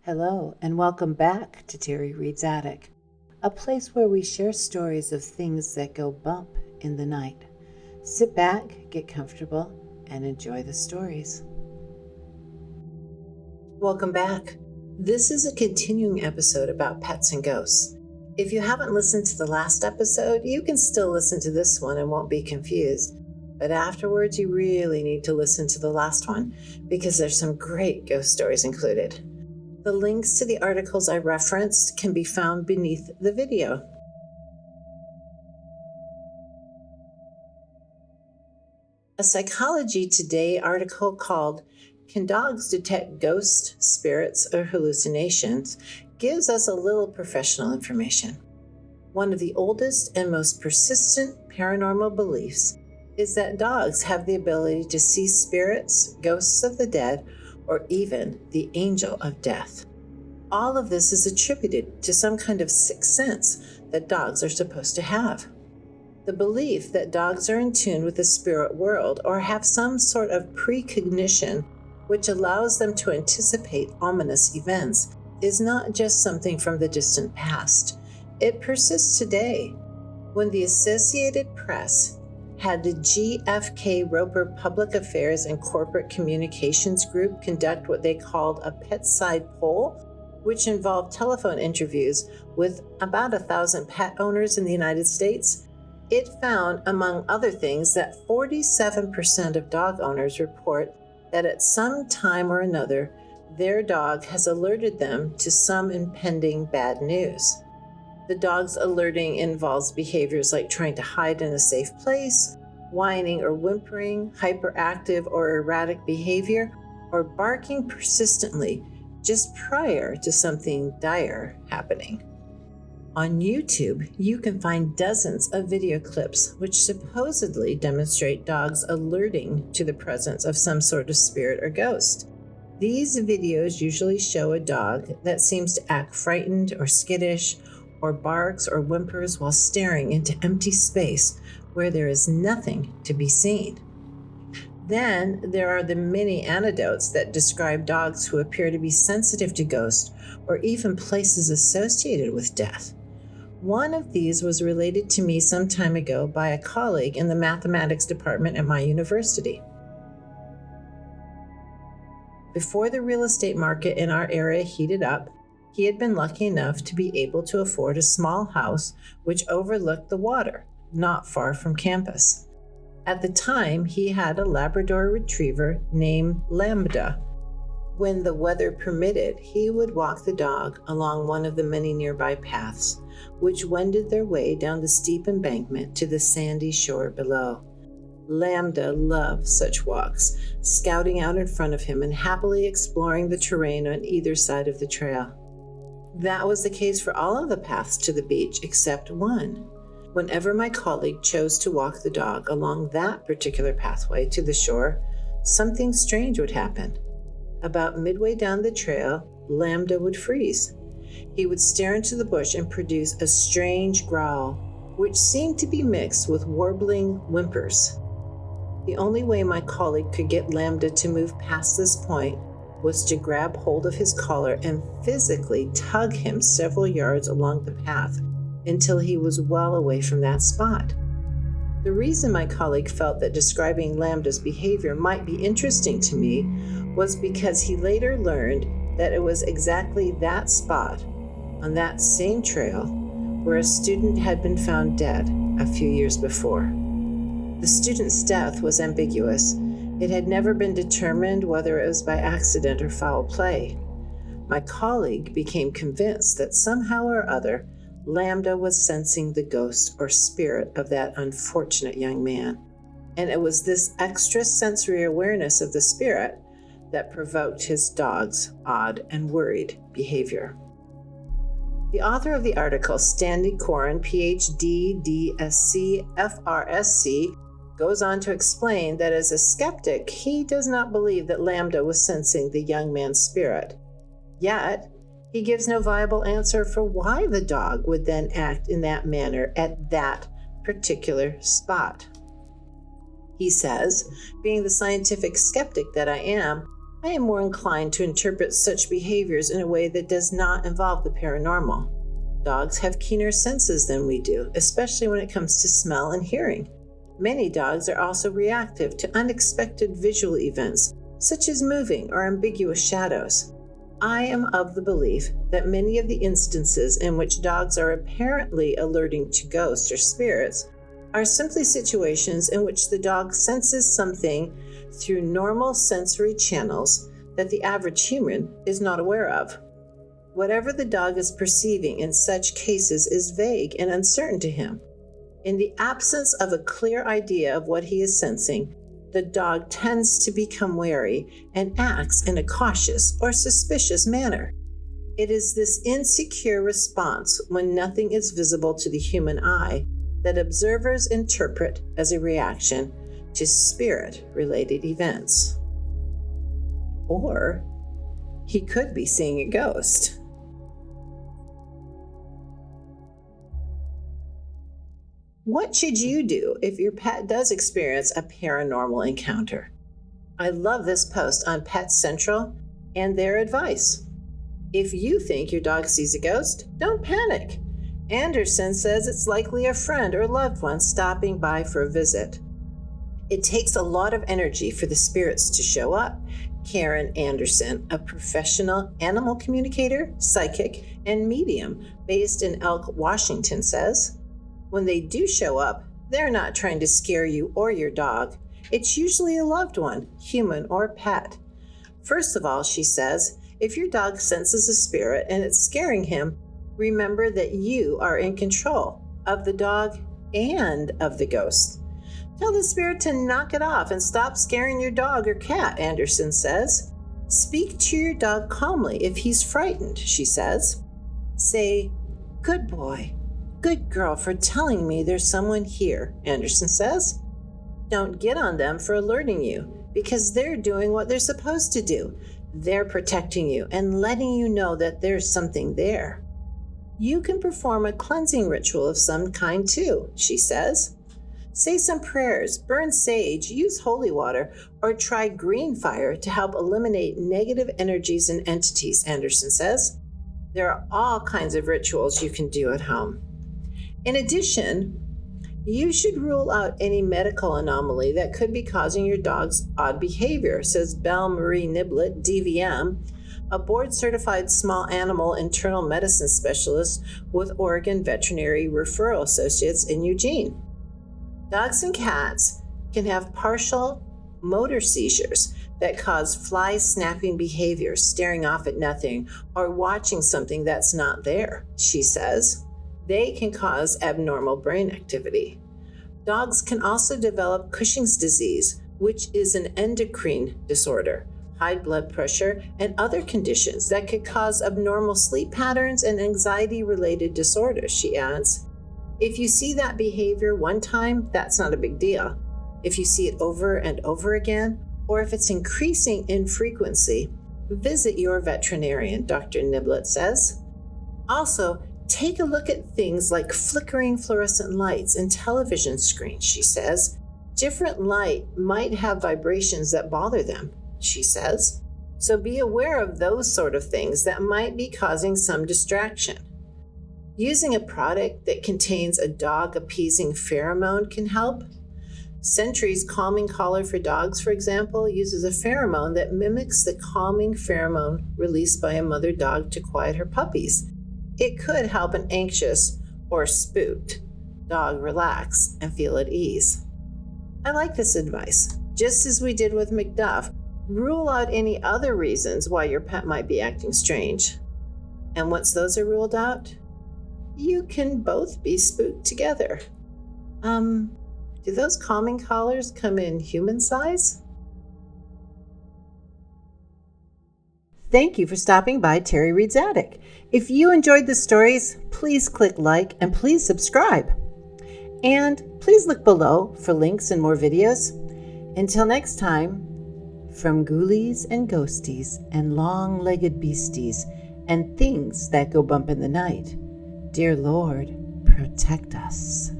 Hello, and welcome back to Terri Reid's Attic, a place where we share stories of things that go bump in the night. Sit back, get comfortable, and enjoy the stories. Welcome back. This is a continuing episode about pets and ghosts. If you haven't listened to the last episode, you can still listen to this one and won't be confused. But afterwards, you really need to listen to the last one because there's some great ghost stories included. The links to the articles I referenced can be found beneath the video. A Psychology Today article called "Can Dogs Detect Ghosts, Spirits, or Hallucinations?" gives us a little professional information. One of the oldest and most persistent paranormal beliefs is that dogs have the ability to see spirits, ghosts of the dead, or even the angel of death. All of this is attributed to some kind of sixth sense that dogs are supposed to have. The belief that dogs are in tune with the spirit world or have some sort of precognition which allows them to anticipate ominous events is not just something from the distant past. It persists today. When the Associated Press had the GFK Roper Public Affairs and Corporate Communications Group conduct what they called a pet side poll, which involved telephone interviews with about 1,000 pet owners in the United States, it found, among other things, that 47% of dog owners report that at some time or another, their dog has alerted them to some impending bad news. The dog's alerting involves behaviors like trying to hide in a safe place, whining or whimpering, hyperactive or erratic behavior, or barking persistently just prior to something dire happening. On YouTube, you can find dozens of video clips which supposedly demonstrate dogs alerting to the presence of some sort of spirit or ghost. These videos usually show a dog that seems to act frightened or skittish, or barks or whimpers while staring into empty space where there is nothing to be seen. Then there are the many anecdotes that describe dogs who appear to be sensitive to ghosts or even places associated with death. One of these was related to me some time ago by a colleague in the mathematics department at my university. Before the real estate market in our area heated up, he had been lucky enough to be able to afford a small house which overlooked the water, not far from campus. At the time, he had a Labrador retriever named Lambda. When the weather permitted, he would walk the dog along one of the many nearby paths, which wended their way down the steep embankment to the sandy shore below. Lambda loved such walks, scouting out in front of him and happily exploring the terrain on either side of the trail. That was the case for all of the paths to the beach except one. Whenever my colleague chose to walk the dog along that particular pathway to the shore, something strange would happen. About midway down the trail, Lambda would freeze. He would stare into the bush and produce a strange growl, which seemed to be mixed with warbling whimpers. The only way my colleague could get Lambda to move past this point was to grab hold of his collar and physically tug him several yards along the path until he was well away from that spot. The reason my colleague felt that describing Lambda's behavior might be interesting to me was because he later learned that it was exactly that spot on that same trail where a student had been found dead a few years before. The student's death was ambiguous. It had never been determined whether it was by accident or foul play. My colleague became convinced that somehow or other, Lambda was sensing the ghost or spirit of that unfortunate young man. And it was this extra sensory awareness of the spirit that provoked his dog's odd and worried behavior. The author of the article, Stanley Coren, PhD, DSc, FRSC, goes on to explain that as a skeptic, he does not believe that Lambda was sensing the young man's spirit. Yet, he gives no viable answer for why the dog would then act in that manner at that particular spot. He says, being the scientific skeptic that I am, I am more inclined to interpret such behaviors in a way that does not involve the paranormal. Dogs have keener senses than we do, especially when it comes to smell and hearing. Many dogs are also reactive to unexpected visual events, such as moving or ambiguous shadows. I am of the belief that many of the instances in which dogs are apparently alerting to ghosts or spirits are simply situations in which the dog senses something through normal sensory channels that the average human is not aware of. Whatever the dog is perceiving in such cases is vague and uncertain to him. In the absence of a clear idea of what he is sensing, the dog tends to become wary and acts in a cautious or suspicious manner. It is this insecure response when nothing is visible to the human eye that observers interpret as a reaction to spirit-related events. Or he could be seeing a ghost. What should you do if your pet does experience a paranormal encounter? I love this post on Pet Central and their advice. If you think your dog sees a ghost, don't panic. Anderson says it's likely a friend or loved one stopping by for a visit. It takes a lot of energy for the spirits to show up. Karen Anderson, a professional animal communicator, psychic, and medium based in Elk, Washington, says, when they do show up, they're not trying to scare you or your dog. It's usually a loved one, human or pet. First of all, she says, if your dog senses a spirit and it's scaring him, remember that you are in control of the dog and of the ghost. Tell the spirit to knock it off and stop scaring your dog or cat, Anderson says. Speak to your dog calmly if he's frightened, she says. Say, good boy. Good girl for telling me there's someone here, Anderson says. Don't get on them for alerting you because they're doing what they're supposed to do. They're protecting you and letting you know that there's something there. You can perform a cleansing ritual of some kind too, she says. Say some prayers, burn sage, use holy water, or try green fire to help eliminate negative energies and entities, Anderson says. There are all kinds of rituals you can do at home. In addition, you should rule out any medical anomaly that could be causing your dog's odd behavior, says Belle Marie Niblett, DVM, a board-certified small animal internal medicine specialist with Oregon Veterinary Referral Associates in Eugene. Dogs and cats can have partial motor seizures that cause fly-snapping behavior, staring off at nothing, or watching something that's not there, she says. They can cause abnormal brain activity. Dogs can also develop Cushing's disease, which is an endocrine disorder, high blood pressure, and other conditions that could cause abnormal sleep patterns and anxiety-related disorders, she adds. If you see that behavior one time, that's not a big deal. If you see it over and over again, or if it's increasing in frequency, visit your veterinarian, Dr. Niblett says. Also, take a look at things like flickering fluorescent lights and television screens, she says. Different light might have vibrations that bother them, she says. So be aware of those sort of things that might be causing some distraction. Using a product that contains a dog-appeasing pheromone can help. Sentry's calming collar for dogs, for example, uses a pheromone that mimics the calming pheromone released by a mother dog to quiet her puppies. It could help an anxious or spooked dog relax and feel at ease. I like this advice. Just as we did with Macduff, rule out any other reasons why your pet might be acting strange. And once those are ruled out, you can both be spooked together. Do those calming collars come in human size? Thank you for stopping by Terri Reid's Attic. If you enjoyed the stories, please click like and please subscribe. And please look below for links and more videos. Until next time, from ghoulies and ghosties and long-legged beasties and things that go bump in the night, dear Lord, protect us.